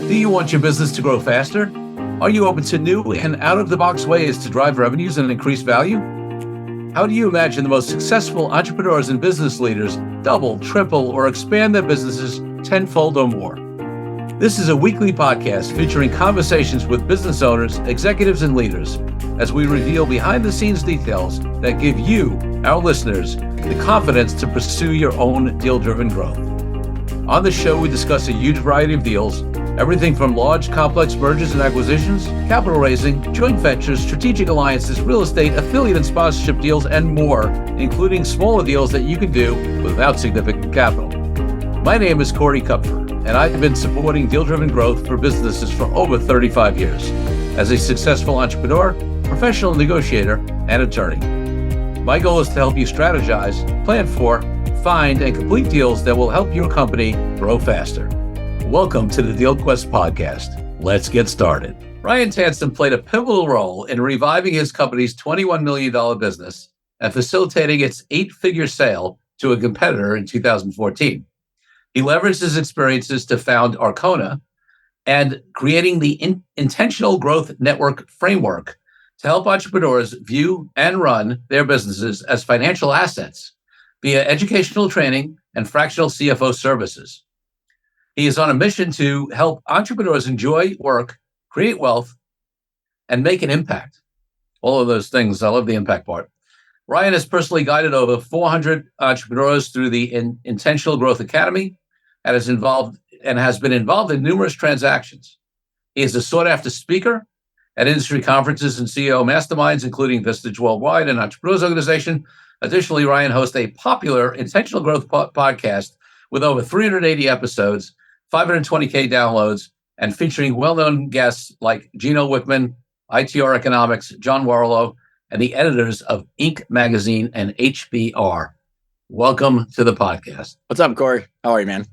Do you want your business to grow faster? Are you open to new and out-of-the-box ways to drive revenues and increase value? How do you imagine the most successful entrepreneurs and business leaders double, triple, or expand their businesses tenfold or more? This is a weekly podcast featuring conversations with business owners, executives, and leaders as we reveal behind-the-scenes details that give you, our listeners, the confidence to pursue your own deal-driven growth. On the show, we discuss a huge variety of deals, everything from large, complex mergers and acquisitions, capital raising, joint ventures, strategic alliances, real estate, affiliate and sponsorship deals, and more, including smaller deals that you can do without significant capital. My name is Corey Kupfer, and I've been supporting deal-driven growth for businesses for over 35 years as a successful entrepreneur, professional negotiator, and attorney. My goal is to help you strategize, plan for, find, and complete deals that will help your company grow faster. Welcome to the DealQuest podcast. Let's get started. Ryan Tansom played a pivotal role in reviving his company's $21 million business and facilitating its 8-figure sale to a competitor in 2014. He leveraged his experiences to found Arkona and creating the Intentional Growth Network framework to help entrepreneurs view and run their businesses as financial assets via educational training and fractional CFO services. He is on a mission to help entrepreneurs enjoy work, create wealth, and make an impact. All of those things. I love the impact part. Ryan has personally guided over 400 entrepreneurs through the Intentional Growth Academy and has been involved in numerous transactions. He is a sought-after speaker at industry conferences and CEO masterminds, including Vistage Worldwide and Entrepreneurs Organization. Additionally, Ryan hosts a popular Intentional Growth podcast with over 380 episodes, 520K downloads, and featuring well-known guests like Gino Wickman, ITR Economics, John Warlow, and the editors of Inc. magazine and HBR. Welcome to the podcast. What's up, Corey? How are you, man?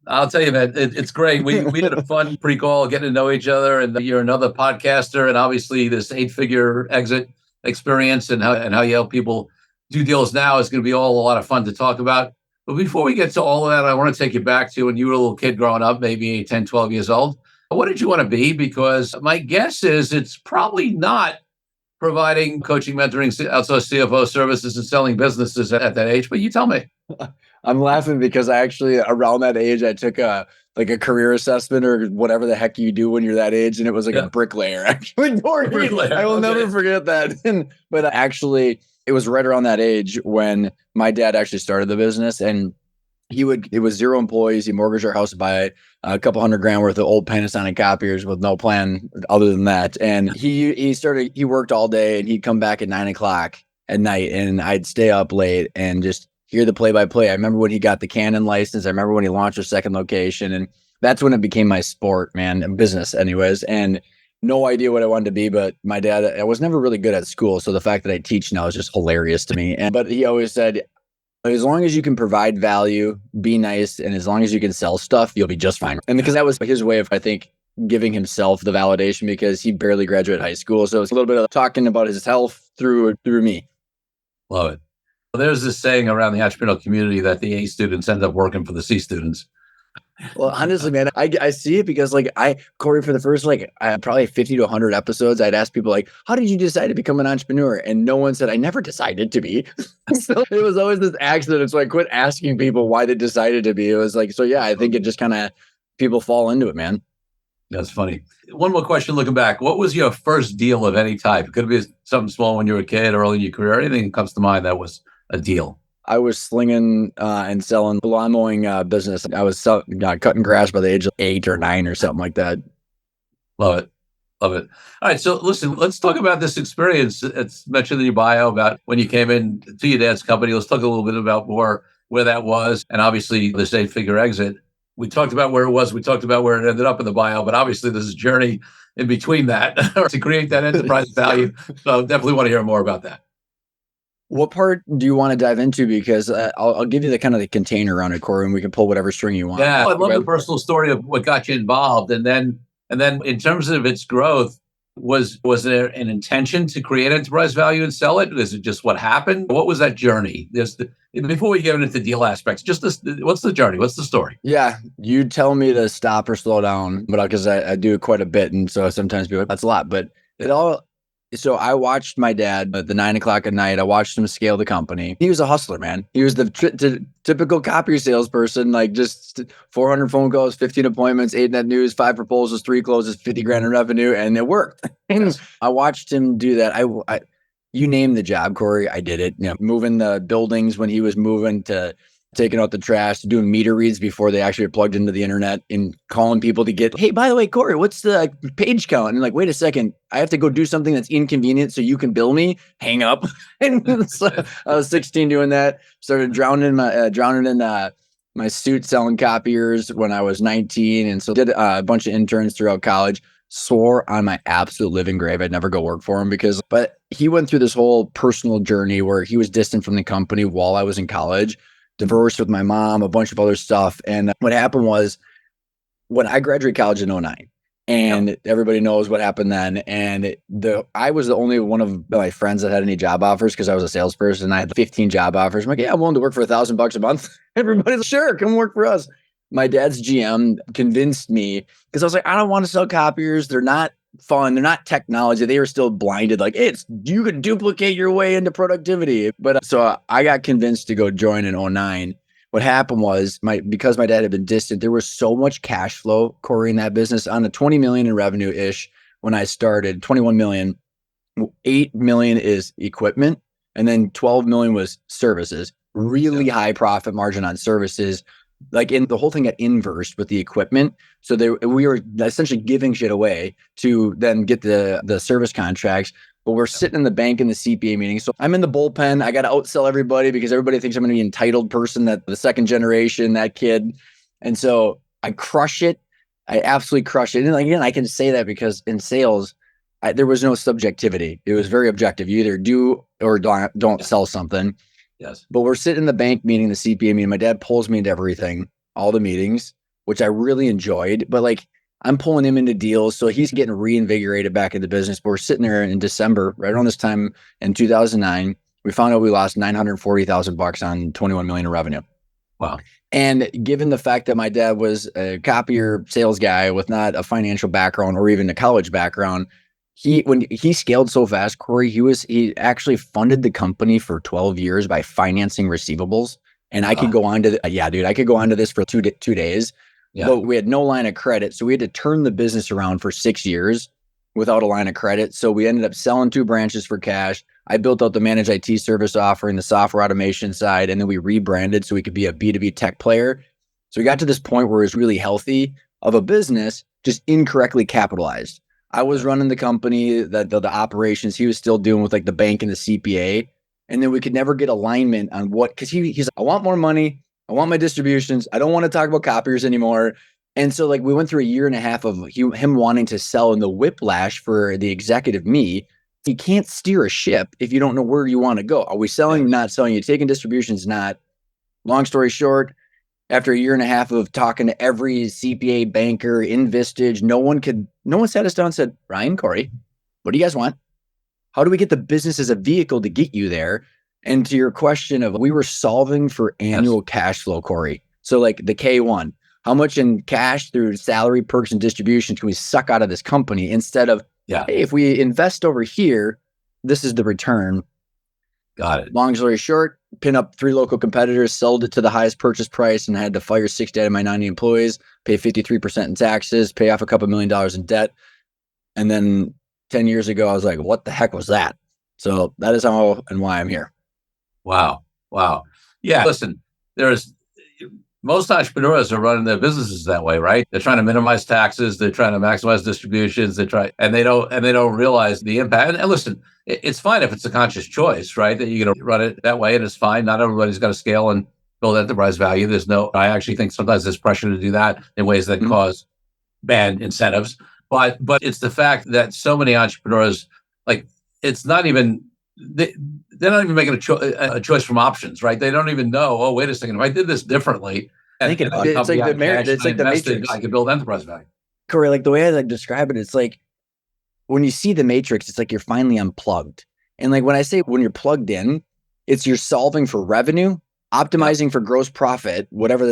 I'll tell you, man, it's great. We had a fun pre-call, getting to know each other, and you're another podcaster, and obviously this 8-figure exit experience and how you help people do deals now is going to be a lot of fun to talk about. But before we get to all of that, I want to take you back to when you were a little kid growing up, maybe 10, 12 years old. What did you want to be? Because my guess is it's probably not providing coaching, mentoring, outsourced CFO services and selling businesses at that age, but you tell me. I'm laughing because I actually, around that age, I took a career assessment or whatever the heck you do when you're that age. And it was like a bricklayer, actually. Bricklayer. I will never forget that. But actually, it was right around that age when my dad actually started the business, and it was 0 employees. He mortgaged our house to buy a couple $100,000 worth of old Panasonic copiers with no plan other than that. And he worked all day, and he'd come back at 9:00 at night, and I'd stay up late and just hear the play-by-play. I remember when he got the Canon license. I remember when he launched a second location, and that's when it became my sport, man, business anyways. And no idea what I wanted to be, but my dad, I was never really good at school. So the fact that I teach now is just hilarious to me. But he always said, as long as you can provide value, be nice, and as long as you can sell stuff, you'll be just fine. And because that was his way of, I think, giving himself the validation, because he barely graduated high school. So it's a little bit of talking about his health through me. Love it. There's this saying around the entrepreneurial community that the A students end up working for the C students. Well, honestly, man, I see it because Corey, for the first probably 50 to 100 episodes, I'd ask people how did you decide to become an entrepreneur? And no one said, I never decided to be. So it was always this accident. So I quit asking people why they decided to be. It was I think it just kind of, people fall into it, man. That's funny. One more question looking back. What was your first deal of any type? It could be something small when you were a kid, early in your career, anything that comes to mind that was a deal. I was slinging and selling lawn mowing business. I was cutting grass by the age of 8 or 9 or something like that. Love it. All right. So listen, let's talk about this experience. It's mentioned in your bio about when you came in to your dad's company. Let's talk a little bit about more where that was. And obviously this 8-figure exit. We talked about where it was. We talked about where it ended up in the bio, but obviously there's a journey in between that to create that enterprise value. So definitely want to hear more about that. What part do you want to dive into? Because I'll give you the kind of the container around it, Corey, and we can pull whatever string you want. Yeah, I'd love the personal story of what got you involved. And then in terms of its growth, was there an intention to create enterprise value and sell it? Is it just what happened? What was that journey? Before we get into deal aspects, just this, what's the journey? What's the story? Yeah, you tell me to stop or slow down, but because I do it quite a bit, and so sometimes people that's a lot. But it all. So I watched my dad at the 9 o'clock at night. I watched him scale the company. He was a hustler, man. He was the typical copier salesperson, like just 400 phone calls, 15 appointments, 8 net news, 5 proposals, 3 closes, 50 grand in revenue, and it worked. And I watched him do that. I you name the job, Corey. I did it. You know, moving the buildings when he was moving to taking out the trash, doing meter reads before they actually plugged into the internet, and calling people to get, hey, by the way, Corey, what's the page count? And like, wait a second, I have to go do something that's inconvenient so you can bill me. Hang up. And so I was 16 doing that. Started drowning in my suit selling copiers when I was 19, and so did a bunch of interns throughout college. Swore on my absolute living grave I'd never go work for him but he went through this whole personal journey where he was distant from the company while I was in college, divorced with my mom, a bunch of other stuff. And what happened was when I graduated college in 09, and everybody knows what happened then. And I was the only one of my friends that had any job offers because I was a salesperson. I had 15 job offers. I'm like, yeah, I'm willing to work for $1,000 a month. Everybody's like, sure, come work for us. My dad's GM convinced me because I was like, I don't want to sell copiers. They're not fun. They're not technology. They were still blinded. Like you could duplicate your way into productivity. But so I got convinced to go join in 09. What happened was because my dad had been distant, there was so much cash flow, Corey, in that business on the 20 million in revenue ish. When I started 21 million, 8 million is equipment. And then 12 million was services, really high profit margin on services. Like the whole thing got inversed with the equipment. So we were essentially giving shit away to then get the service contracts. But we're sitting in the bank in the CPA meeting. So I'm in the bullpen. I got to outsell everybody because everybody thinks I'm going to be an entitled person, that the second generation, that kid. And so I crush it. I absolutely crush it. And again, I can say that because in sales, there was no subjectivity. It was very objective. You either do or don't sell something. Yes. But we're sitting in the bank meeting, the CPA meeting. My dad pulls me into everything, all the meetings, which I really enjoyed. But like I'm pulling him into deals. So he's getting reinvigorated back in the business. But we're sitting there in December, right around this time in 2009. We found out we lost $940,000 on 21 million in revenue. Wow. And given the fact that my dad was a copier sales guy with not a financial background or even a college background, when he scaled so fast, Corey, he actually funded the company for 12 years by financing receivables. And I could go on to I could go on to this for 2 days. Yeah. But we had no line of credit. So we had to turn the business around for 6 years without a line of credit. So we ended up selling 2 branches for cash. I built out the managed IT service offering, the software automation side, and then we rebranded so we could be a B2B tech player. So we got to this point where it was really healthy of a business, just incorrectly capitalized. I was running the company, the operations. He was still doing with like the bank and the CPA. And then we could never get alignment on because he's like, I want more money. I want my distributions. I don't want to talk about copiers anymore. And so like we went through a year and a half of him wanting to sell, and the whiplash for the executive me. You can't steer a ship if you don't know where you want to go. Are we selling, not selling? You taking distributions, not. Long story short, after a year and a half of talking to every CPA banker in Vistage, no one sat us down and said, Ryan, Corey, what do you guys want? How do we get the business as a vehicle to get you there? And to your question of, we were solving for annual cash flow, Corey. So like the K1, how much in cash through salary, perks, and distributions can we suck out of this company instead of, hey, if we invest over here, this is the return. Got it. Long story short, pin up 3 local competitors, sold it to the highest purchase price, and had to fire 60 out of my 90 employees, pay 53% in taxes, pay off a couple $1 million in debt. And then 10 years ago, I was like, what the heck was that? So that is how and why I'm here. Wow. Yeah. Listen, most entrepreneurs are running their businesses that way, right? They're trying to minimize taxes. They're trying to maximize distributions. They don't realize the impact. And listen, it's fine if it's a conscious choice, right? That you're going to run it that way, and it's fine. Not everybody's got to scale and build enterprise value. I actually think sometimes there's pressure to do that in ways that cause bad incentives. But it's the fact that so many entrepreneurs, like, it's not even, they're not even making a choice from options, right? They don't even know, oh, wait a second, if I did this differently, it's like the Matrix. I could build enterprise value. Corey, like the way I describe it, it's like when you see the Matrix, it's like you're finally unplugged. And like when I say when you're plugged in, it's you're solving for revenue, optimizing for gross profit, whatever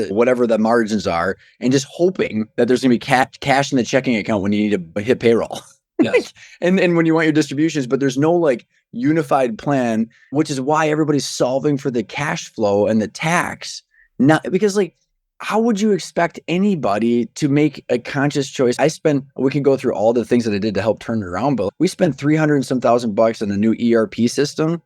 the margins are, and just hoping that there's going to be cash in the checking account when you need to hit payroll. Yes. and when you want your distributions, but there's no like unified plan, which is why everybody's solving for the cash flow and the tax. Not because like, how would you expect anybody to make a conscious choice? We can go through all the things that I did to help turn it around, but we spent 300 and some thousand bucks on a new ERP system.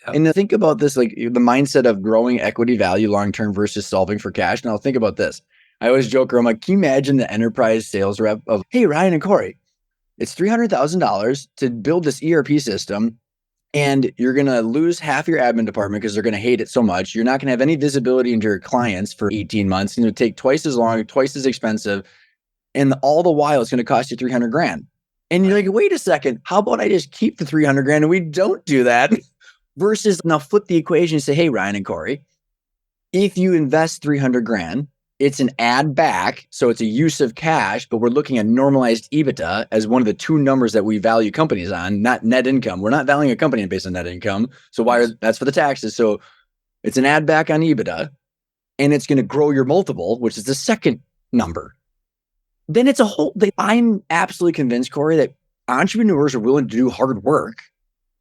Yep. And to think about this, like the mindset of growing equity value long-term versus solving for cash. Now think about this. I always joke around, like, can you imagine the enterprise sales rep of, hey, Ryan and Corey, it's $300,000 to build this ERP system, and you're going to lose half your admin department because they're going to hate it so much. You're not going to have any visibility into your clients for 18 months. And it'll take twice as long, twice as expensive. And all the while, it's going to cost you 300 grand. And you're like, wait a second, how about I just keep the 300 grand and we don't do that? Versus now flip the equation and say, hey, Ryan and Corey, if you invest 300 grand, it's an add back. So it's a use of cash, but we're looking at normalized EBITDA as one of the two numbers that we value companies on, not net income. We're not valuing a company based on net income. So that's for the taxes. So it's an add back on EBITDA, and it's going to grow your multiple, which is the second number. Then it's I'm absolutely convinced, Corey, that entrepreneurs are willing to do hard work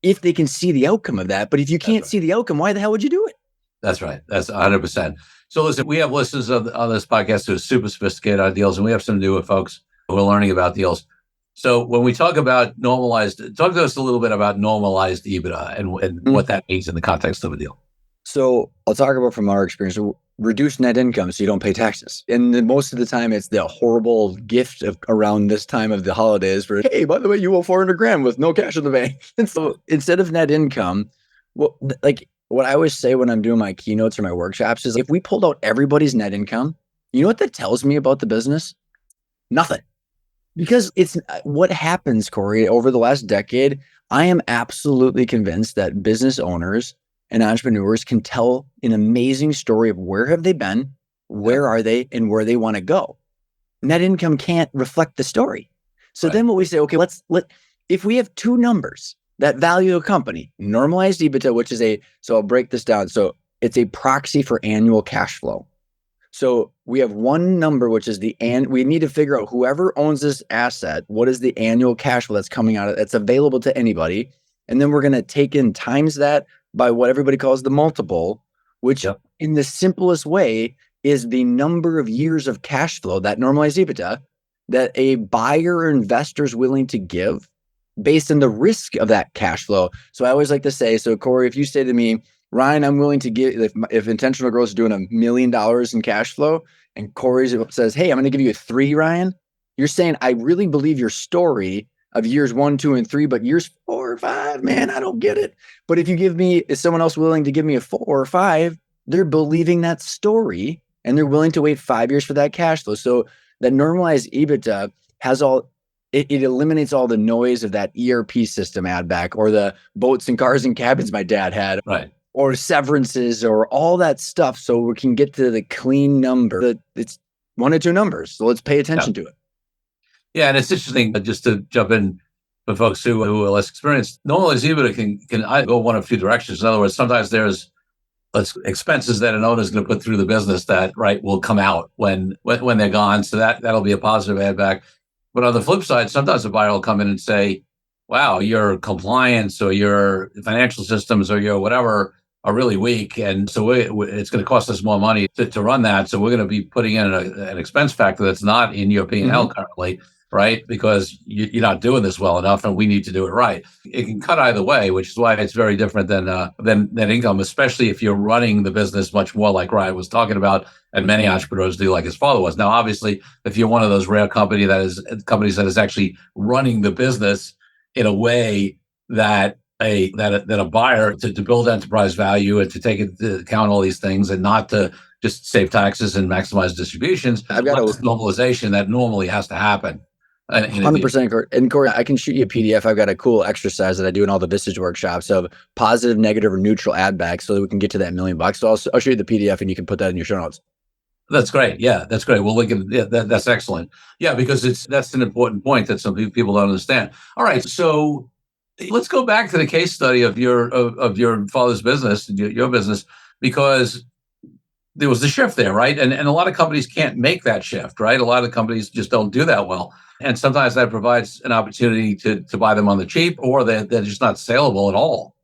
if they can see the outcome of that. But if you can't see the outcome, why the hell would you do it? That's right. That's 100%. So listen, we have listeners on this podcast who are super sophisticated on deals, and we have some newer folks who are learning about deals. So when we talk about talk to us a little bit about normalized EBITDA and what that means in the context of a deal. So I'll talk about from our experience, reduce net income so you don't pay taxes. And then most of the time it's the horrible gift of around this time of the holidays for, hey, by the way, you owe 400 grand with no cash in the bank. And so instead of net income, what I always say when I'm doing my keynotes or my workshops is if we pulled out everybody's net income, you know what that tells me about the business? Nothing. Because it's what happens, Corey, over the last decade. I am absolutely convinced that business owners and entrepreneurs can tell an amazing story of where have they been, where are they, and where they want to go. Net income can't reflect the story. So then what we say, okay, if we have two numbers that value a company, normalized EBITDA, which is so I'll break this down. So it's a proxy for annual cash flow. So we have one number, which is we need to figure out whoever owns this asset, what is the annual cash flow that's coming out of that's available to anybody. And then we're going to take in times that by what everybody calls the multiple, which in the simplest way is the number of years of cash flow, that normalized EBITDA, that a buyer or investor is willing to give based on the risk of that cash flow. So I always like to say, so Corey, if you say to me, Ryan, I'm willing to give, if Intentional Growth is doing $1 million in cash flow, and Corey says, hey, I'm going to give you a 3, Ryan, you're saying, I really believe your story of years 1, 2, and 3, but years 4 or 5, man, I don't get it. But is someone else willing to give me a 4 or 5, they're believing that story, and they're willing to wait 5 years for that cash flow. So that normalized EBITDA has it eliminates all the noise of that ERP system add back, or the boats and cars and cabins my dad had, right, or severances, or all that stuff. So we can get to the clean number. It's 1 or 2 numbers. So let's pay attention to it. Yeah, and it's interesting, just to jump in for folks who are less experienced. Normalized EBITDA can go one of 2 directions. In other words, sometimes there's expenses that an owner is going to put through the business that will come out when they're gone. So that'll be a positive add back. But on the flip side, sometimes a buyer will come in and say, wow, your compliance or your financial systems or your whatever are really weak. And so it's going to cost us more money to run that. So we're going to be putting in an expense factor that's not in your P&L currently, right? Because you're not doing this well enough and we need to do it right. It can cut either way, which is why it's very different than income, especially if you're running the business much more like Ryan was talking about, and many entrepreneurs do, like his father was. Now, obviously, if you're one of those rare companies that is actually running the business in a way that a buyer to build enterprise value and to take into account all these things and not to just save taxes and maximize distributions, I've got this normalization that normally has to happen. 100%. And Corey, I can shoot you a PDF. I've got a cool exercise that I do in all the Vistage workshops of positive, negative, or neutral add back so that we can get to that $1 million. So I'll show you the PDF and you can put that in your show notes. That's great. Yeah, that's great. Well, that's excellent. Yeah, because that's an important point that some people don't understand. All right, so let's go back to the case study of your father's business, your business, because there was the shift there, right? And a lot of companies can't make that shift, right? A lot of companies just don't do that well. And sometimes that provides an opportunity to buy them on the cheap, or they're just not saleable at all.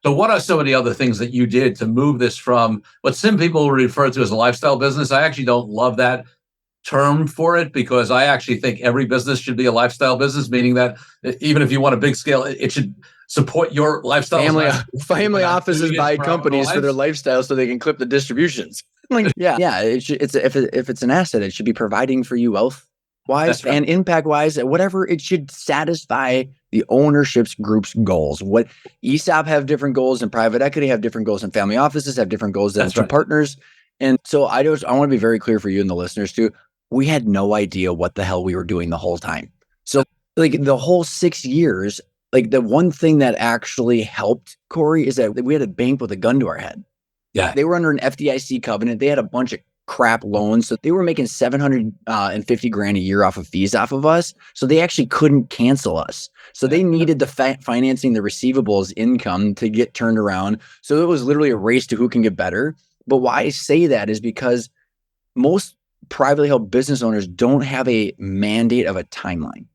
So what are some of the other things that you did to move this from what some people refer to as a lifestyle business? I actually don't love that term for it, because I actually think every business should be a lifestyle business, meaning that even if you want a big scale, it should support your lifestyle. Family offices buy companies for their lifestyle so they can clip the distributions. Yeah, if it's an asset, it should be providing for you wealth wise and impact wise, whatever. It should satisfy the ownership's group's goals. What ESOP have different goals, and private equity have different goals, and family offices have different goals than partners. And so I want to be very clear for you and the listeners too. We had no idea what the hell we were doing the whole time. So like the whole 6 years, like the one thing that actually helped, Corey, is that we had a bank with a gun to our head. Yeah. They were under an FDIC covenant. They had a bunch of crap loans. So they were making $750,000 a year off of fees off of us. So they actually couldn't cancel us. So they needed the financing, the receivables income to get turned around. So it was literally a race to who can get better. But why I say that is because most privately held business owners don't have a mandate of a timeline.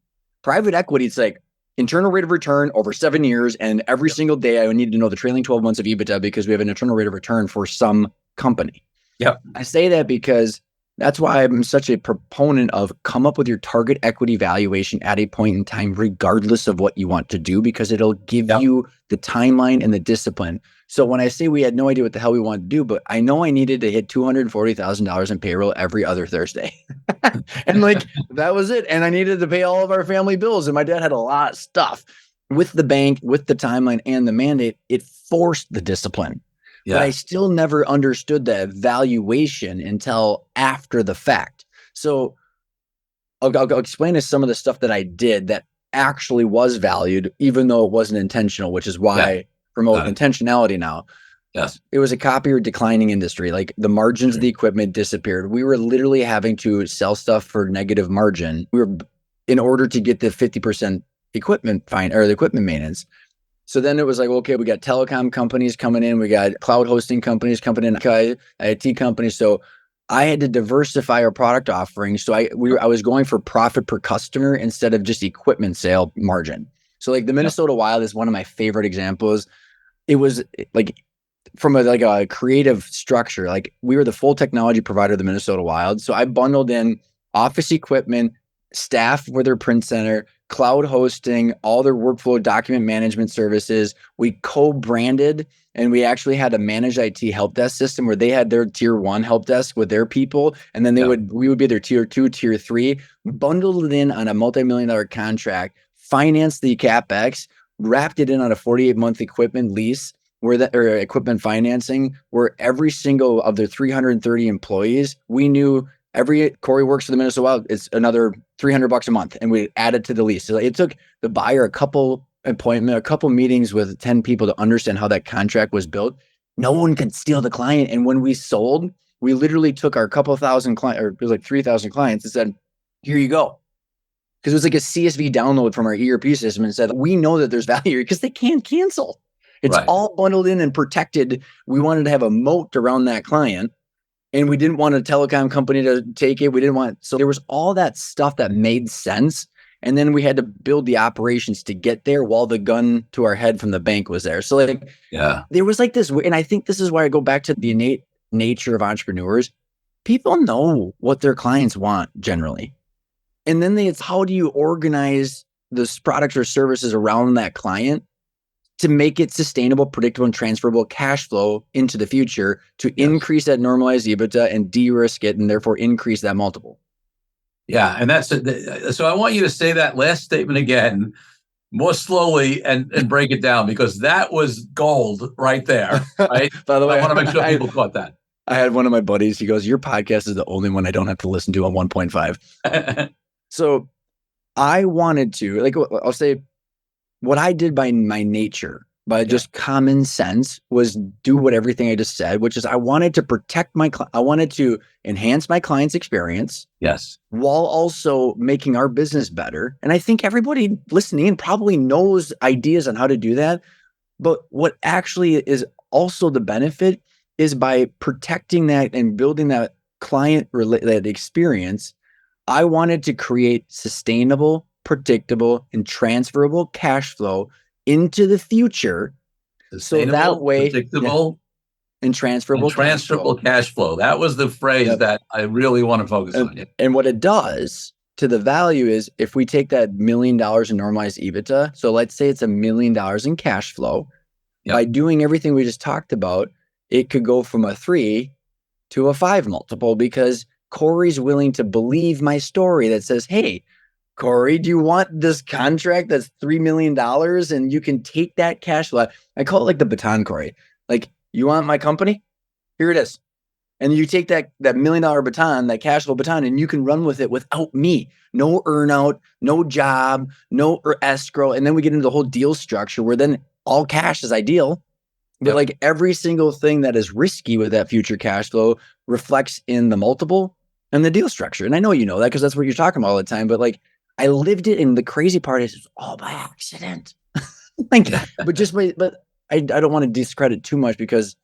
Private equity, it's like internal rate of return over 7 years. And every single day I would need to know the trailing 12 months of EBITDA because we have an internal rate of return for some company. Yep. I say that because that's why I'm such a proponent of come up with your target equity valuation at a point in time, regardless of what you want to do, because it'll give you the timeline and the discipline. So when I say we had no idea what the hell we wanted to do, but I know I needed to hit $240,000 in payroll every other Thursday. And like, that was it. And I needed to pay all of our family bills. And my dad had a lot of stuff with the bank, with the timeline and the mandate. It forced the discipline. Yeah. But I still never understood the valuation until after the fact. So I'll explain to some of the stuff that I did that actually was valued, even though it wasn't intentional, which is why I promote intentionality now. Yes. It was a copier declining industry. Like the margins of the equipment disappeared. We were literally having to sell stuff for negative margin. In order to get the 50% equipment fine or the equipment maintenance. So then it was like, okay, we got telecom companies coming in. We got cloud hosting companies coming in, IT companies. So I had to diversify our product offerings. So I was going for profit per customer instead of just equipment sale margin. So like the Minnesota Wild is one of my favorite examples. It was like from a creative structure, like we were the full technology provider of the Minnesota Wild. So I bundled in office equipment, staff with their print center, cloud hosting, all their workflow document management services. We co-branded, and we actually had a managed IT help desk system where they had their tier 1 help desk with their people. And then we would be their tier 2, tier 3, bundled it in on a multi-million-dollar contract, financed the CapEx, wrapped it in on a 48-month equipment lease or equipment financing, where every single of their 330 employees, we knew Corey works for the Minnesota Wild, it's another $300 a month, and we added to the lease. So it took the buyer a couple meetings with 10 people to understand how that contract was built. No one could steal the client. And when we sold, we literally took our couple thousand clients, or it was like 3,000 clients, and said, here you go. Because it was like a CSV download from our ERP system, and said, we know that there's value because they can't cancel. It's all bundled in and protected. We wanted to have a moat around that client. And we didn't want a telecom company to take it. So there was all that stuff that made sense. And then we had to build the operations to get there while the gun to our head from the bank was there. So there was like this, and I think this is why I go back to the innate nature of entrepreneurs. People know what their clients want generally. And then it's how do you organize those products or services around that client to make it sustainable, predictable, and transferable cash flow into the future to increase that normalized EBITDA and de-risk it, and therefore increase that multiple. Yeah, and that's it. So I want you to say that last statement again, more slowly, and break it down, because that was gold right there. Right. By the way, I want to make sure people caught that. I had one of my buddies. He goes, "Your podcast is the only one I don't have to listen to on 1.5." So I wanted to, I'll say, what I did by my nature, by just common sense, was do what everything I just said, which is I wanted to protect I wanted to enhance my client's experience. Yes. While also making our business better. And I think everybody listening in probably knows ideas on how to do that. But what actually is also the benefit is by protecting that and building that that experience. I wanted to create sustainable, predictable, and transferable cash flow into the future. So that way, predictable, and transferable cash flow. That was the phrase that I really want to focus on. And what it does to the value is, if we take that $1 million in normalized EBITDA, so let's say it's $1 million in cash flow, by doing everything we just talked about, it could go from a 3 to a 5 multiple, because Corey's willing to believe my story that says, hey, Corey, do you want this contract that's $3 million and you can take that cash flow? I call it like the baton, Corey. Like, you want my company? Here it is. And you take that $1 million baton, that cash flow baton, and you can run with it without me. No earnout, no job, no escrow. And then we get into the whole deal structure where then all cash is ideal. But like every single thing that is risky with that future cash flow reflects in the multiple and the deal structure. And I know you know that because that's what you're talking about all the time. But like, I lived it, and the crazy part is it's all by accident. But I don't want to discredit too much, because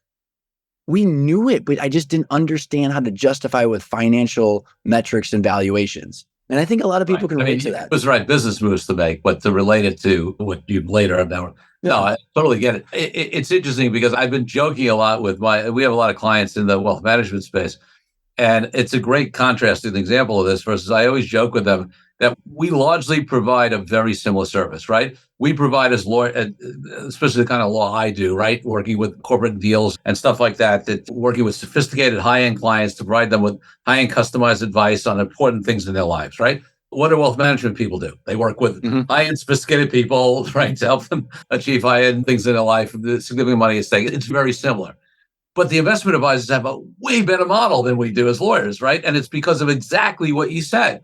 we knew it, but I just didn't understand how to justify with financial metrics and valuations. And I think a lot of people can relate to that. It was the right business moves to make, but to relate it to what you later have now. No, I totally get it. It's interesting because I've been joking a lot with we have a lot of clients in the wealth management space. And it's a great contrasting example of this versus I always joke with them that we largely provide a very similar service, right? We provide as lawyer, especially the kind of law I do, right? Working with corporate deals and stuff like that, working with sophisticated high-end clients to provide them with high-end customized advice on important things in their lives, right? What do wealth management people do? They work with high-end sophisticated people, right, to help them achieve high-end things in their life. The significant money is taken. It's very similar. But the investment advisors have a way better model than we do as lawyers, right? And it's because of exactly what you said,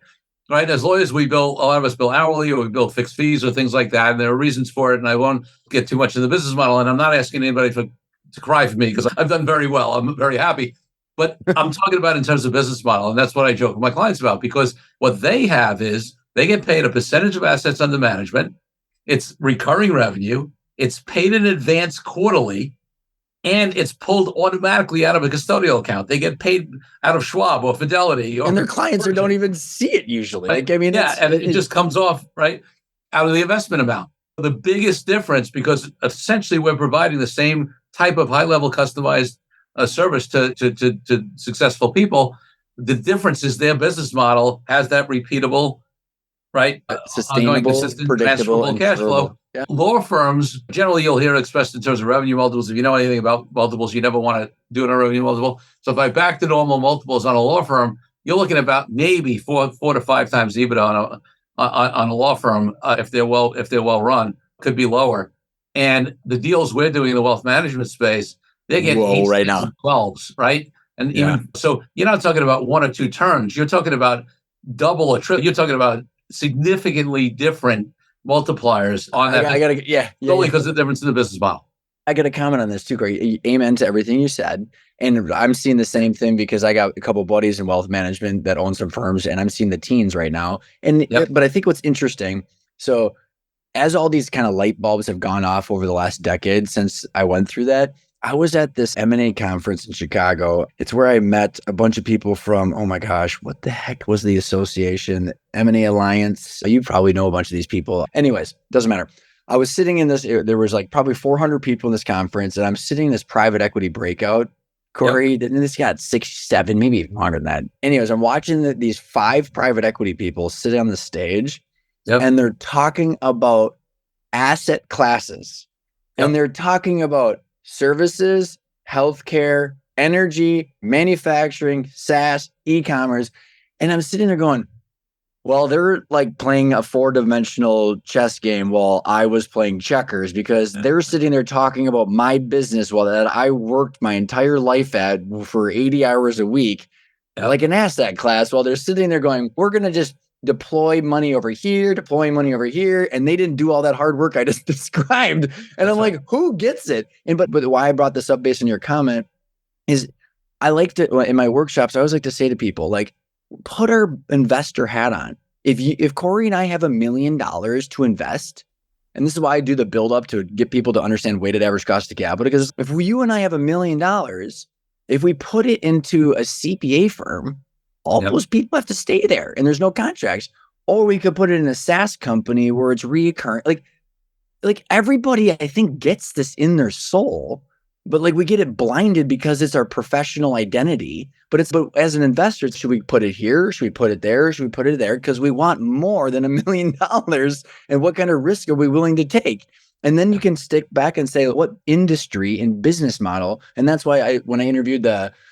right? As lawyers, a lot of us bill hourly, or we bill fixed fees or things like that. And there are reasons for it. And I won't get too much into the business model. And I'm not asking anybody to cry for me, because I've done very well. I'm very happy. But I'm talking about in terms of business model. And that's what I joke with my clients about, because what they have is they get paid a percentage of assets under management. It's recurring revenue. It's paid in advance quarterly. And it's pulled automatically out of a custodial account. They get paid out of Schwab or Fidelity. And their clients don't even see it usually. Like, I mean, and it just comes off right out of the investment amount. The biggest difference, because essentially we're providing the same type of high-level customized service to successful people. The difference is their business model has that repeatable, right, sustainable, predictable, and cash flow. Yeah. Law firms, generally you'll hear it expressed in terms of revenue multiples. If you know anything about multiples, you never want to do a revenue multiple. So if I back to normal multiples on a law firm, you're looking at about maybe four to 5 times EBITDA on a law firm if they're well run. Could be lower. And the deals we're doing in the wealth management space, they get 8 right now 12s, right? And even so, you're not talking about 1 or 2 turns. You're talking about double or triple. You're talking about significantly different multipliers on that. Solely because of the difference in the business model. I got to comment on this too, Greg. Amen to everything you said. And I'm seeing the same thing, because I got a couple of buddies in wealth management that own some firms, and I'm seeing the teens right now. But I think what's interesting, so as all these kind of light bulbs have gone off over the last decade since I went through that, I was at this M&A conference in Chicago. It's where I met a bunch of people from, oh my gosh, what the heck was the association? M&A Alliance. You probably know a bunch of these people. Anyways, doesn't matter. I was sitting in this, there was like probably 400 people in this conference, and I'm sitting in this private equity breakout. Corey, and this got 6, 7, maybe even longer than that. Anyways, I'm watching these 5 private equity people sit on the stage, and they're talking about asset classes, and they're talking about services, healthcare, energy, manufacturing, SaaS, e-commerce. And I'm sitting there going, well, they're like playing a 4-dimensional chess game while I was playing checkers, because they're sitting there talking about my business that I worked my entire life at for 80 hours a week, like an asset class, while they're sitting there going, we're going to just deploy money over here, and they didn't do all that hard work I just described. And I'm like, who gets it? And but why I brought this up based on your comment is I like to, in my workshops, I always like to say to people, like, put our investor hat on. If Corey and I have $1 million to invest, and this is why I do the build up to get people to understand weighted average cost of capital, because if you and I have $1 million, If we put it into a CPA firm, all those people have to stay there and there's no contracts. Or we could put it in a SaaS company where it's reoccurring. Like everybody, I think, gets this in their soul, but like we get it blinded because it's our professional identity. But as an investor, should we put it here? Should we put it there? Should we put it there? Because we want more than $1 million. And what kind of risk are we willing to take? And then you can stick back and say, what industry and business model? And that's why when I interviewed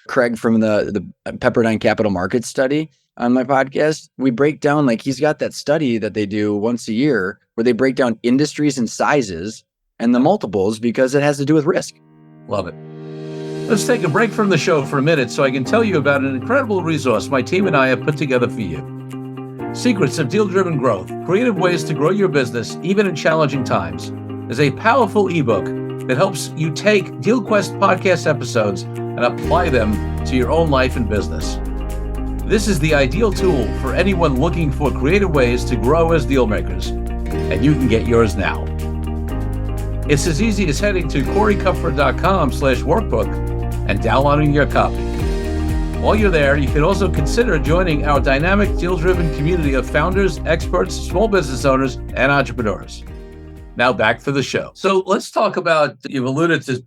Craig from the Pepperdine Capital Markets study on my podcast, we break down, like he's got that study that they do once a year where they break down industries and sizes and the multiples because it has to do with risk. Love it. Let's take a break from the show for a minute so I can tell you about an incredible resource my team and I have put together for you. Secrets of Deal-Driven Growth, Creative Ways to Grow Your Business Even in Challenging Times, is a powerful ebook that helps you take DealQuest podcast episodes and apply them to your own life and business. This is the ideal tool for anyone looking for creative ways to grow as deal makers, and you can get yours now. It's as easy as heading to coreycupford.com/workbook and downloading your copy. While you're there, you can also consider joining our dynamic deal-driven community of founders, experts, small business owners, and entrepreneurs. Now back to the show. So let's talk about, you've alluded to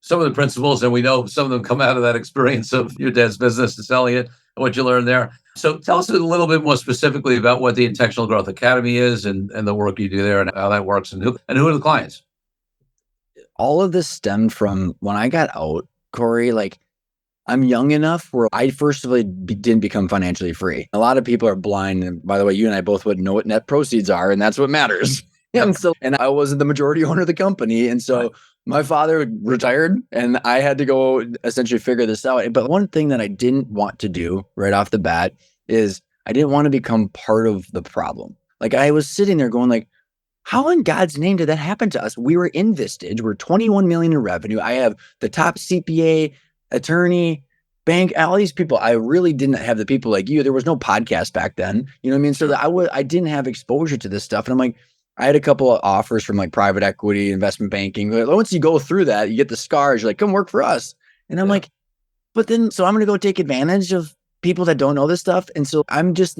some of the principles, and we know some of them come out of that experience of your dad's business and selling it and what you learned there. So tell us a little bit more specifically about what the Intentional Growth Academy is and the work you do there and how that works and who are the clients. All of this stemmed from when I got out, Corey, like I'm young enough where I first of all didn't become financially free. A lot of people are blind. And by the way, you and I both would know what net proceeds are, and that's what matters. And I wasn't the majority owner of the company. And so my father retired and I had to go essentially figure this out. But one thing that I didn't want to do right off the bat is I didn't want to become part of the problem. Like I was sitting there going like, how in God's name did that happen to us? We were in Vistage. We're 21 million in revenue. I have the top CPA, attorney, bank, all these people. I really didn't have the people like you. There was no podcast back then. You know what I mean? So that I didn't have exposure to this stuff. And I'm like, I had a couple of offers from like private equity, investment banking. Once you go through that, you get the scars. You're like, come work for us. And I'm like, but then, so I'm going to go take advantage of people that don't know this stuff. And so I'm just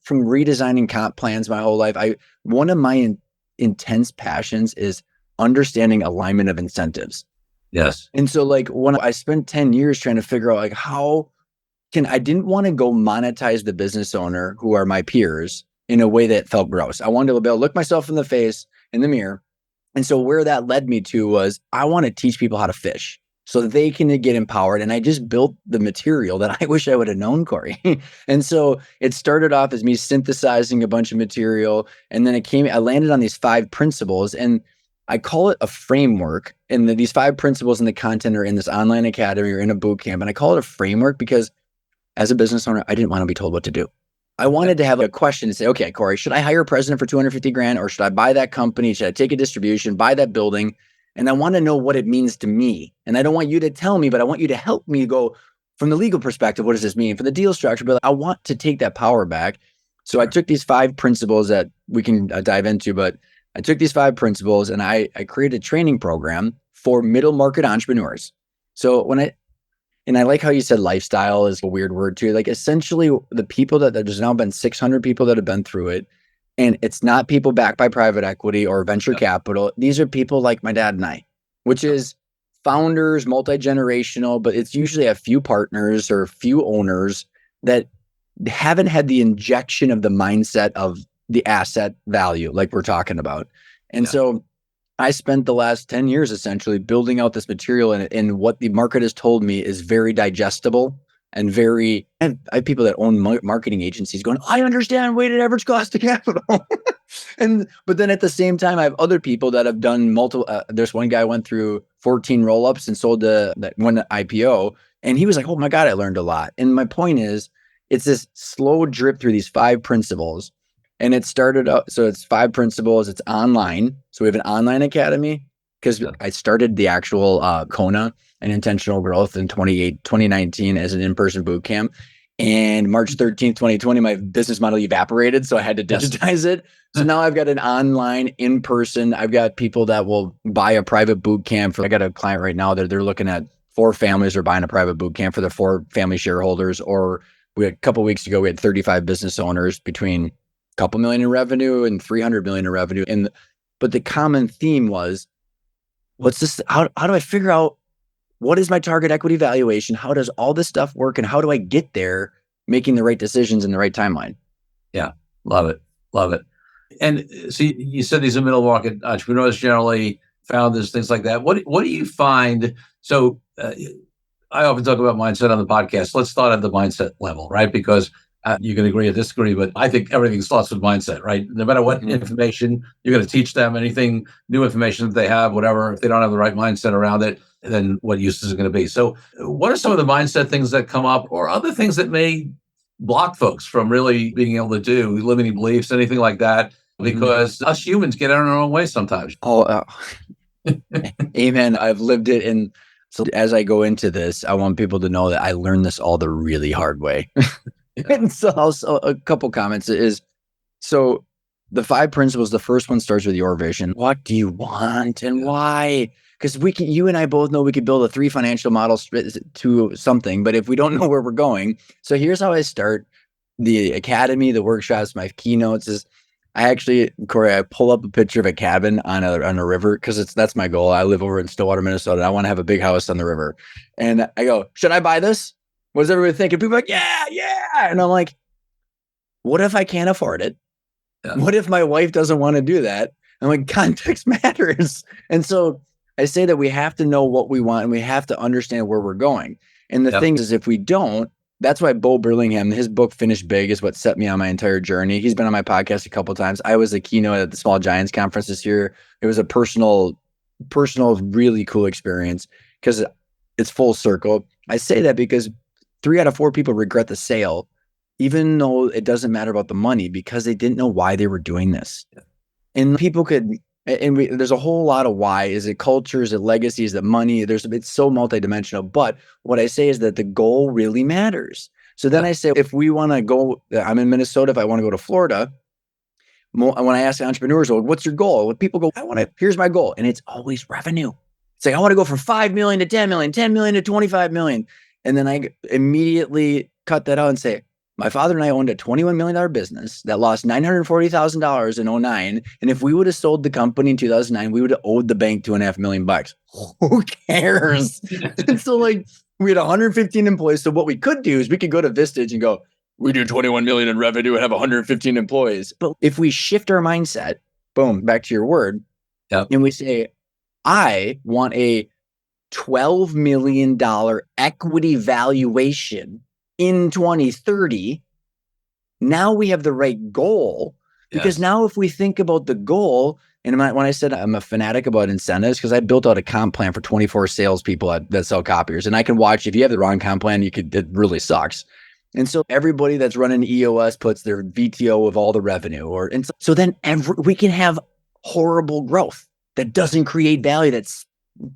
from redesigning comp plans my whole life. One of my intense passions is understanding alignment of incentives. Yes. And so like when I spent 10 years trying to figure out like I didn't want to go monetize the business owner who are my peers in a way that felt gross. I wanted to be able to look myself in the face in the mirror. And so where that led me to was I want to teach people how to fish so that they can get empowered. And I just built the material that I wish I would have known, Corey. And so it started off as me synthesizing a bunch of material. And then I landed on these 5 principles, and I call it a framework. And these 5 principles and the content are in this online academy or in a boot camp. And I call it a framework because as a business owner, I didn't want to be told what to do. I wanted to have a question to say, okay, Corey, should I hire a president for $250,000 or should I buy that company? Should I take a distribution, buy that building? And I want to know what it means to me. And I don't want you to tell me, but I want you to help me go from the legal perspective. What does this mean for the deal structure? But I want to take that power back. So I took these 5 principles that we can dive into, but I took these 5 principles and I created a training program for middle market entrepreneurs. So I like how you said lifestyle is a weird word too. Like essentially the people there's now been 600 people that have been through it. And it's not people backed by private equity or venture capital. These are people like my dad and I, which is founders, multi-generational, but it's usually a few partners or a few owners that haven't had the injection of the mindset of the asset value like we're talking about. And so I spent the last 10 years essentially building out this material, and what the market has told me is very digestible and I have people that own marketing agencies going, I understand weighted average cost of capital. But then at the same time, I have other people that have done multiple, there's one guy went through 14 roll-ups and sold that one IPO. And he was like, oh my God, I learned a lot. And my point is, it's this slow drip through these 5 principles. And it started up, so it's 5 principles. It's online. So we have an online academy because I started the actual Arkona and Intentional Growth in 2019 as an in-person boot camp. And March 13th, 2020, my business model evaporated. So I had to digitize it. So now I've got an online, in-person. I've got people that will buy a private boot camp. I got a client right now that they're looking at 4 families are buying a private boot camp for their 4 family shareholders. Or we had a couple of weeks ago, we had 35 business owners between a couple million in revenue and 300 million in revenue. But the common theme was, what's this? How do I figure out what is my target equity valuation? How does all this stuff work? And how do I get there making the right decisions in the right timeline? Yeah. Love it. Love it. And so you said these are middle market entrepreneurs, generally founders, things like that. What do you find? So I often talk about mindset on the podcast. Let's start at the mindset level, right? Because you can agree or disagree, but I think everything starts with mindset, right? No matter what information you're going to teach them, anything new information that they have, whatever, if they don't have the right mindset around it, then what use is it going to be? So what are some of the mindset things that come up, or other things that may block folks from really being able to do, limiting beliefs, anything like that? Because us humans get in our own way sometimes. Amen. I've lived it. And so as I go into this, I want people to know that I learned this all the really hard way. And so also a couple comments is, so the 5 principles, the first one starts with your vision. What do you want and why? Because you and I both know we could build a 3 financial models to something, but if we don't know where we're going. So here's how I start the academy, the workshops, my keynotes is, Corey, I pull up a picture of a cabin on a river because that's my goal. I live over in Stillwater, Minnesota. And I want to have a big house on the river. And I go, should I buy this? What does everybody think? And people are like, yeah. And I'm like, what if I can't afford it? Yeah. What if my wife doesn't want to do that? I'm like, context matters. And so I say that we have to know what we want and we have to understand where we're going. And the thing is, if we don't, that's why Bo Burlingham, his book Finish Big is what set me on my entire journey. He's been on my podcast a couple of times. I was a keynote at the Small Giants conference this year. It was a personal, really cool experience because it's full circle. I say that because 3 out of 4 people regret the sale, even though it doesn't matter about the money, because they didn't know why they were doing this. And people could, there's a whole lot of why. Is it culture? Is it legacy? Is it money? It's so multidimensional. But what I say is that the goal really matters. So then I say, if we want to go, I'm in Minnesota. If I want to go to Florida, when I ask entrepreneurs, well, what's your goal? When people go, here's my goal. And it's always revenue. It's like, I want to go from 5 million to 10 million, 10 million to 25 million. And then I immediately cut that out and say, my father and I owned a $21 million business that lost $940,000 in 2009. And if we would have sold the company in 2009, we would have owed the bank $2.5 million. Who cares? And so we had 115 employees. So what we could do is we could go to Vistage and go, we do 21 million in revenue and have 115 employees. But if we shift our mindset, boom, back to your word, and we say, I want a $12 million equity valuation in 2030, now we have the right goal. Because now if we think about the goal, and when I said I'm a fanatic about incentives, because I built out a comp plan for 24 salespeople that sell copiers. And I can watch, if you have the wrong comp plan, it really sucks. And so everybody that's running EOS puts their VTO of all the revenue. So then we can have horrible growth that doesn't create value, that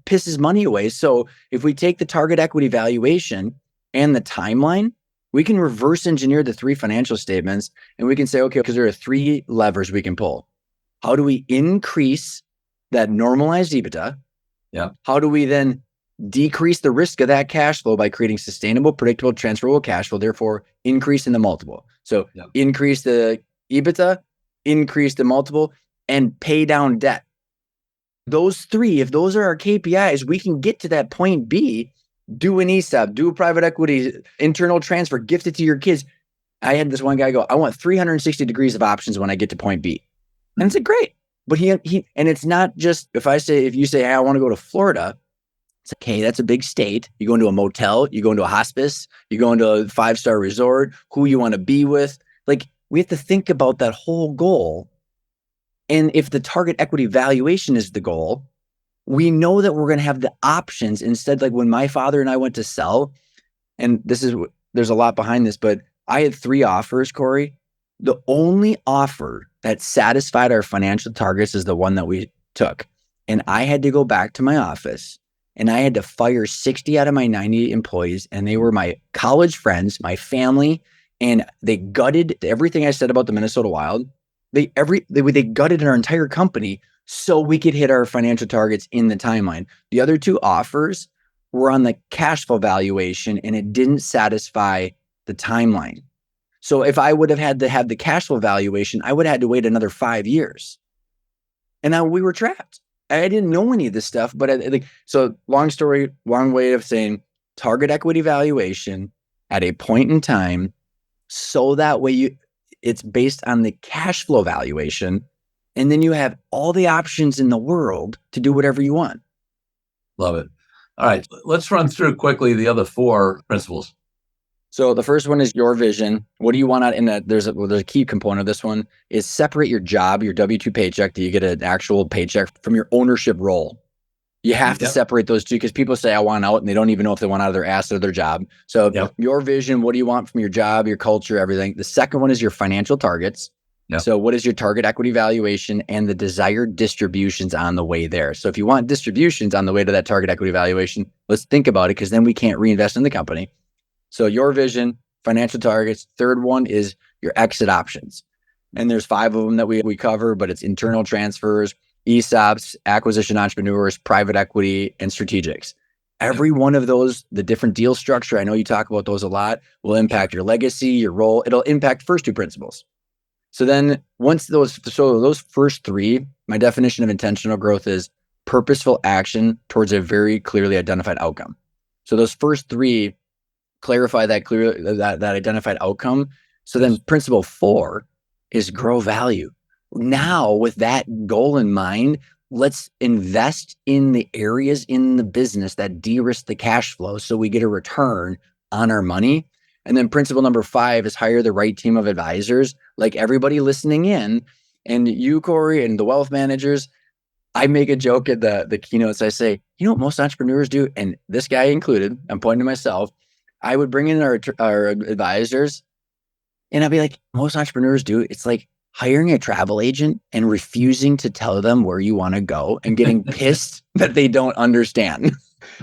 pisses money away. So if we take the target equity valuation and the timeline, we can reverse engineer the 3 financial statements and we can say, okay, because there are 3 levers we can pull. How do we increase that normalized EBITDA? How do we then decrease the risk of that cash flow by creating sustainable, predictable, transferable cash flow, therefore increasing the multiple? So increase the EBITDA, increase the multiple, and pay down debt. Those 3, if those are our KPIs, we can get to that point B, do an ESOP, do a private equity, internal transfer, gift it to your kids. I had this one guy go, I want 360 degrees of options when I get to point B. And it's great. But and it's not just, if you say, hey, I want to go to Florida, it's like, hey, that's a big state. You go into a motel, you go into a hospice, you go into a 5-star resort, who you want to be with. We have to think about that whole goal. And if the target equity valuation is the goal, we know that we're going to have the options instead. Like when my father and I went to sell, and there's a lot behind this, but I had 3 offers, Corey. The only offer that satisfied our financial targets is the one that we took. And I had to go back to my office and I had to fire 60 out of my 90 employees. And they were my college friends, my family, and they gutted everything I said about the Minnesota Wild. They gutted our entire company so we could hit our financial targets in the timeline. The other 2 offers were on the cash flow valuation and it didn't satisfy the timeline. So if I would have had to have the cash flow valuation, I would have had to wait another 5 years. And now we were trapped. I didn't know any of this stuff, but so long story, long way of saying target equity valuation at a point in time. So that way it's based on the cash flow valuation. And then you have all the options in the world to do whatever you want. Love it. All right. Let's run through quickly the other 4 principles. So the first one is your vision. What do you want out in that? There's a key component of this one is separate your job, your W-2 paycheck. Do you get an actual paycheck from your ownership role? You have to separate those two because people say I want out and they don't even know if they want out of their asset or their job. So your vision, what do you want from your job, your culture, everything. The second one is your financial targets. So what is your target equity valuation and the desired distributions on the way there? So if you want distributions on the way to that target equity valuation, let's think about it because then we can't reinvest in the company. So your vision, financial targets. Third one is your exit options. And there's 5 of them that we cover, but it's internal transfers, ESOPs, acquisition entrepreneurs, private equity, and strategics. Every one of those, the different deal structure, I know you talk about those a lot, will impact your legacy, your role. It'll impact first 2 principles. So then once those first 3, my definition of intentional growth is purposeful action towards a very clearly identified outcome. So those first 3 clarify that identified outcome. So then principle 4 is grow value. Now with that goal in mind, let's invest in the areas in the business that de-risk the cash flow so we get a return on our money. And then principle number 5 is hire the right team of advisors, like everybody listening in. And you, Corey, and the wealth managers, I make a joke at the keynotes. I say, you know what most entrepreneurs do? And this guy included, I'm pointing to myself. I would bring in our advisors and I'd be like, most entrepreneurs do. It's like hiring a travel agent and refusing to tell them where you want to go and getting pissed that they don't understand.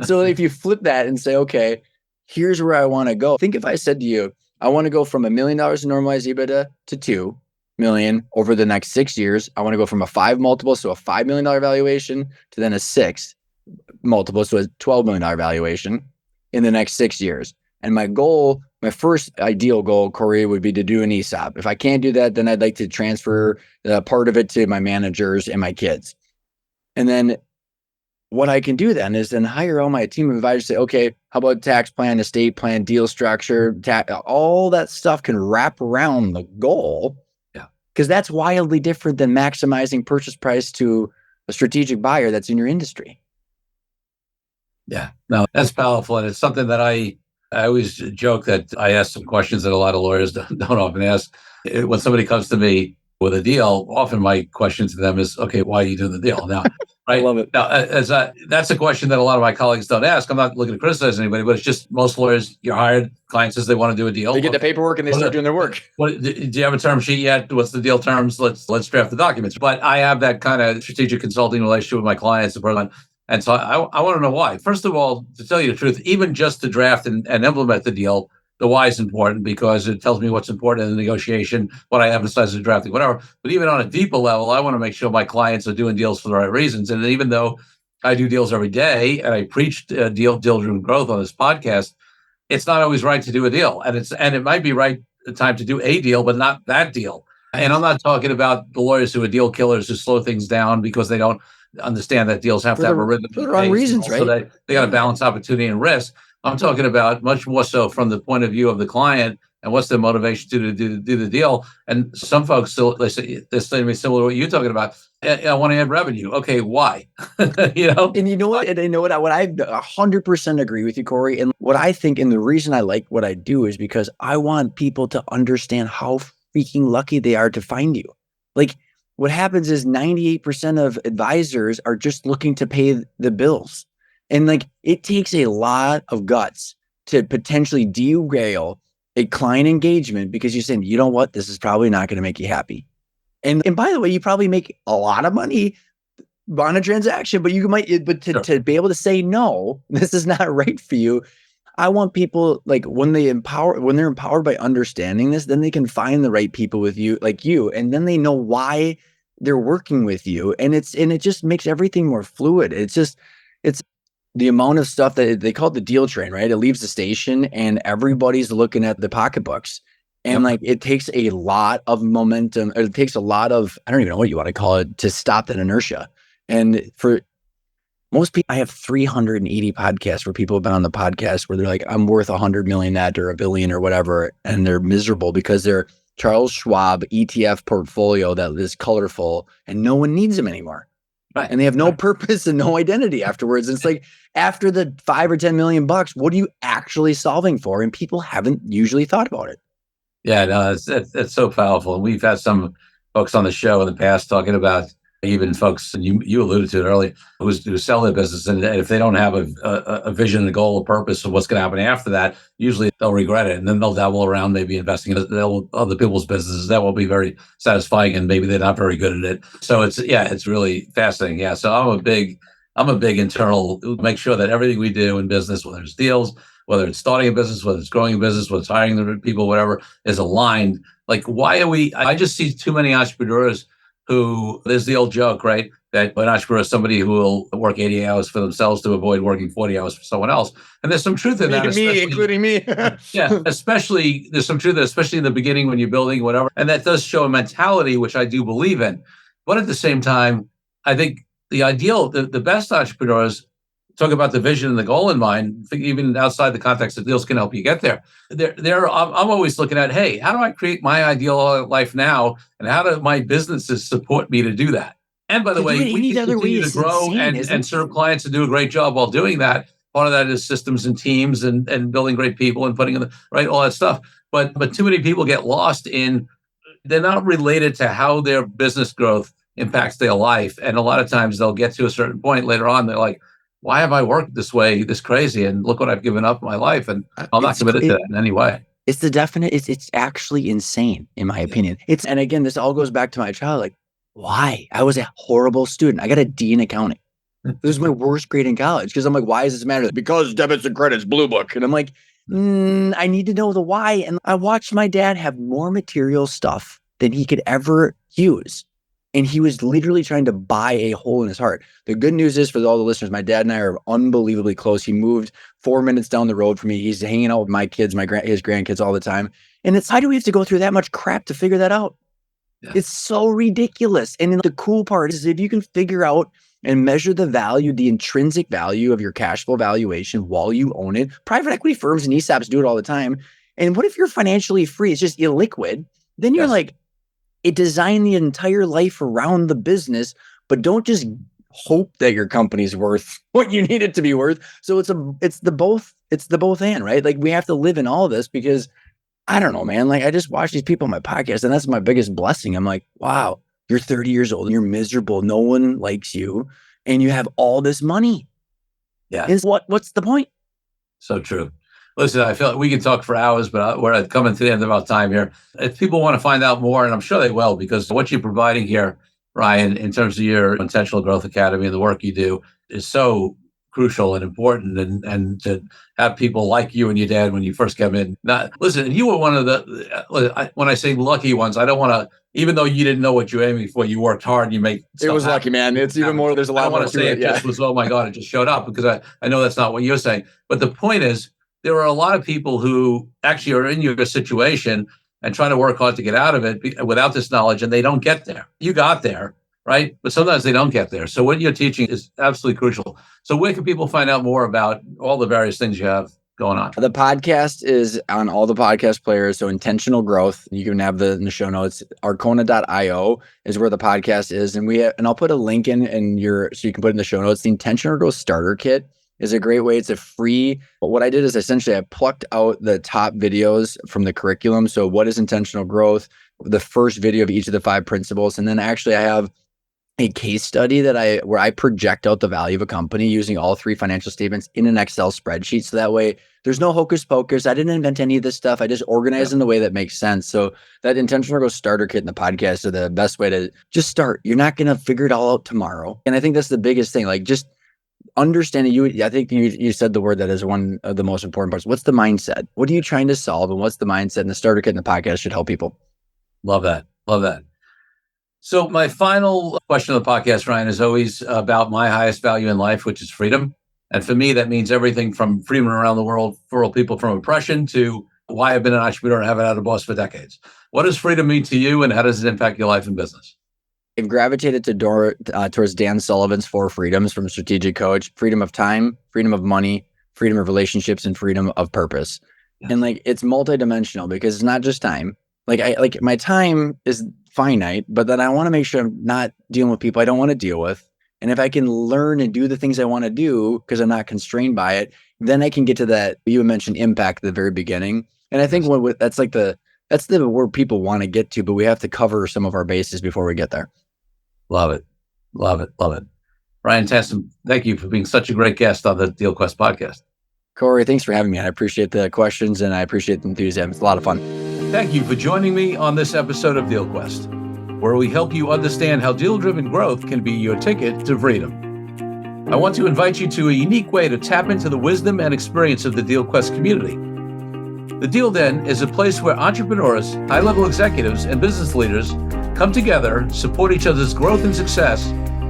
So if you flip that and say, okay, here's where I want to go. Think if I said to you, I want to go from $1 million in normalized EBITDA to 2 million over the next 6 years. I want to go from a 5 multiple, so a $5 million valuation, to then a 6 multiple, so a $12 million valuation in the next 6 years. And my goal, my first ideal goal, Corey, would be to do an ESOP. If I can't do that, then I'd like to transfer part of it to my managers and my kids. And then what I can do then is then hire all my team of advisors, say, okay, how about tax plan, estate plan, deal structure, all that stuff can wrap around the goal. Yeah. Because that's wildly different than maximizing purchase price to a strategic buyer that's in your industry. Yeah, no, that's powerful. And it's something that I always joke that I ask some questions that a lot of lawyers don't often ask. When somebody comes to me with a deal, often my question to them is, okay, why are you doing the deal? Now, right? I love it. Now, that's a question that a lot of my colleagues don't ask. I'm not looking to criticize anybody, but it's just most lawyers, you're hired, client says they want to do a deal. They get the paperwork and they start doing their work. Do you have a term sheet yet? What's the deal terms? Let's draft the documents. But I have that kind of strategic consulting relationship with my clients. And so I want to know why. First of all, to tell you the truth, even just to draft and implement the deal, the why is important because it tells me what's important in the negotiation, what I emphasize in drafting, whatever. But even on a deeper level, I want to make sure my clients are doing deals for the right reasons. And even though I do deals every day and I preach deal-driven growth on this podcast, it's not always right to do a deal. And it might be right the time to do a deal, but not that deal. And I'm not talking about the lawyers who are deal killers who slow things down because they don't understand that deals have to have a rhythm. For the wrong reasons, right? So they got to balance opportunity and risk. I'm talking about much more so from the point of view of the client and what's their motivation to do the deal. And some folks still they say similar to what you're talking about. I want to add revenue. Okay, why? You know. And you know what? And I know what I 100% agree with you, Corey. And what I think, and the reason I like what I do is because I want people to understand how freaking lucky they are to find you. Like, what happens is 98% of advisors are just looking to pay the bills. And like, it takes a lot of guts to potentially derail a client engagement because you're saying, you know what, this is probably not going to make you happy. And by the way, you probably make a lot of money on a transaction, but to be able to say, no, this is not right for you. I want people, like, when they're empowered by understanding this, then they can find the right people with you, like you, and then they know why they're working with you. And it just makes everything more fluid. It's the amount of stuff that they call it the deal train, right? It leaves the station and everybody's looking at the pocketbooks. And Yep. like it takes a lot of momentum, or it takes a lot of, I don't even know what you want to call it, to stop that inertia. And for most people, I have 380 podcasts where people have been on the podcast where they're like, I'm worth 100 million net or a billion or whatever. And they're miserable because they're Charles Schwab ETF portfolio that is colorful and no one needs them anymore. Right. And they have no purpose and no identity afterwards. And it's like, after the 5 or 10 million bucks, what are you actually solving for? And people haven't usually thought about it. Yeah, no, it's so powerful. And we've had some folks on the show in the past talking about even folks, and you alluded to it earlier, who sell their business. And if they don't have a vision, a goal, a purpose of what's going to happen after that, usually they'll regret it. And then they'll dabble around maybe investing in other people's businesses. That will be very satisfying. And maybe they're not very good at it. So it's really fascinating. Yeah. So I'm a big internal, make sure that everything we do in business, whether it's deals, whether it's starting a business, whether it's growing a business, whether it's hiring the people, whatever, is aligned. Like, why are we? I just see too many entrepreneurs who, there's the old joke, right? That an entrepreneur is somebody who will work 80 hours for themselves to avoid working 40 hours for someone else. And there's some truth in that. Me, including me. Yeah, especially there's some truth, especially in the beginning when you're building whatever. And that does show a mentality, which I do believe in. But at the same time, I think the best entrepreneurs talk about the vision and the goal in mind, even outside the context of deals can help you get there. I'm always looking at, hey, how do I create my ideal life now? And how do my businesses support me to do that? And by the way, we can continue to grow and serve clients and do a great job while doing that. Part of that is systems and teams and building great people and putting in the right, all that stuff. But too many people get lost in, they're not related to how their business growth impacts their life. And a lot of times they'll get to a certain point later on, they're like, why have I worked this way, this crazy? And look what I've given up in my life. And I'm not committed to that in any way. It's the definite, it's actually insane, in my opinion. And again, this all goes back to my childhood. Like, why? I was a horrible student. I got a D in accounting. This was my worst grade in college because I'm like, why does this matter? Because debits and credits, blue book. And I'm like, I need to know the why. And I watched my dad have more material stuff than he could ever use. And he was literally trying to buy a hole in his heart. The good news is, for all the listeners, my dad and I are unbelievably close. He moved 4 minutes down the road from me. He's hanging out with my kids, his grandkids all the time. And it's, why do we have to go through that much crap to figure that out? Yeah. It's so ridiculous. And the cool part is, if you can figure out and measure the value, the intrinsic value of your cash flow valuation while you own it. Private equity firms and ESOPs do it all the time. And what if you're financially free? It's just illiquid. Then you're like, it designed the entire life around the business, but don't just hope that your company's worth what you need it to be worth. So it's the both and, right? Like, we have to live in all this because, I don't know, man. Like, I just watch these people on my podcast, and that's my biggest blessing. I'm like, wow, you're 30 years old and you're miserable. No one likes you, and you have all this money. Yeah. What's the point? So true. Listen, I feel like we can talk for hours, but we're coming to the end of our time here. If people want to find out more, and I'm sure they will, because what you're providing here, Ryan, in terms of your Intentional Growth Academy and the work you do, is so crucial and important. And to have people like you and your dad when you first came in. Listen, and you were one of the, when I say lucky ones, I don't want to, even though you didn't know what you were aiming for, you worked hard and you make it was lucky, man. It's even more. There's a lot more to say it. Just was, oh my God, it just showed up, because I know that's not what you're saying. But the point is, there are a lot of people who actually are in your situation and trying to work hard to get out of it without this knowledge, and they don't get there. You got there, right? But sometimes they don't get there. So what you're teaching is absolutely crucial. So where can people find out more about all the various things you have going on? The podcast is on all the podcast players. So Intentional Growth, you can have in the show notes. Arkona.io is where the podcast is. And I'll put a link in so you can put it in the show notes. The Intentional Growth Starter Kit is a great way. It's a free, but what I did is essentially I plucked out the top videos from the curriculum. So what is intentional growth? The first video of each of the 5 principles. And then actually I have a case study where I project out the value of a company using all 3 financial statements in an Excel spreadsheet. So that way there's no hocus pocus. I didn't invent any of this stuff. I just organized in the way that makes sense. So that Intentional Growth Starter Kit and the podcast are the best way to just start. You're not going to figure it all out tomorrow. And I think that's the biggest thing. Like, just understanding. I think you said the word that is one of the most important parts. What's the mindset? What are you trying to solve? And what's the mindset? And the starter kit and the podcast should help people. Love that. Love that. So my final question of the podcast, Ryan, is always about my highest value in life, which is freedom. And for me, that means everything from freedom around the world for people from oppression to why I've been an entrepreneur and haven't had a boss for decades. What does freedom mean to you, and how does it impact your life and business? I've gravitated towards Dan Sullivan's 4 freedoms from Strategic Coach: freedom of time, freedom of money, freedom of relationships, and freedom of purpose. Yeah. And like, it's multidimensional because it's not just time. Like my time is finite, but then I want to make sure I'm not dealing with people I don't want to deal with. And if I can learn and do the things I want to do because I'm not constrained by it, then I can get to that. You mentioned impact at the very beginning. And I think that's the word people want to get to, but we have to cover some of our bases before we get there. Love it. Love it. Love it. Ryan Tansom, thank you for being such a great guest on the DealQuest podcast. Corey, thanks for having me. I appreciate the questions and I appreciate the enthusiasm. It's a lot of fun. Thank you for joining me on this episode of DealQuest, where we help you understand how deal-driven growth can be your ticket to freedom. I want to invite you to a unique way to tap into the wisdom and experience of the DealQuest community. The Deal Den is a place where entrepreneurs, high-level executives, and business leaders come together, support each other's growth and success,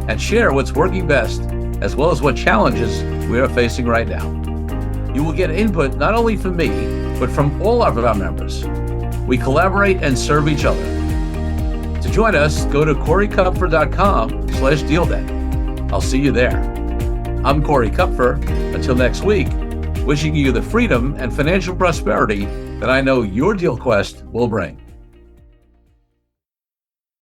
and share what's working best, as well as what challenges we are facing right now. You will get input not only from me, but from all of our members. We collaborate and serve each other. To join us, go to corykupfer.com/dealden. I'll see you there. I'm Corey Kupfer. Until next week, wishing you the freedom and financial prosperity that I know your DealQuest will bring.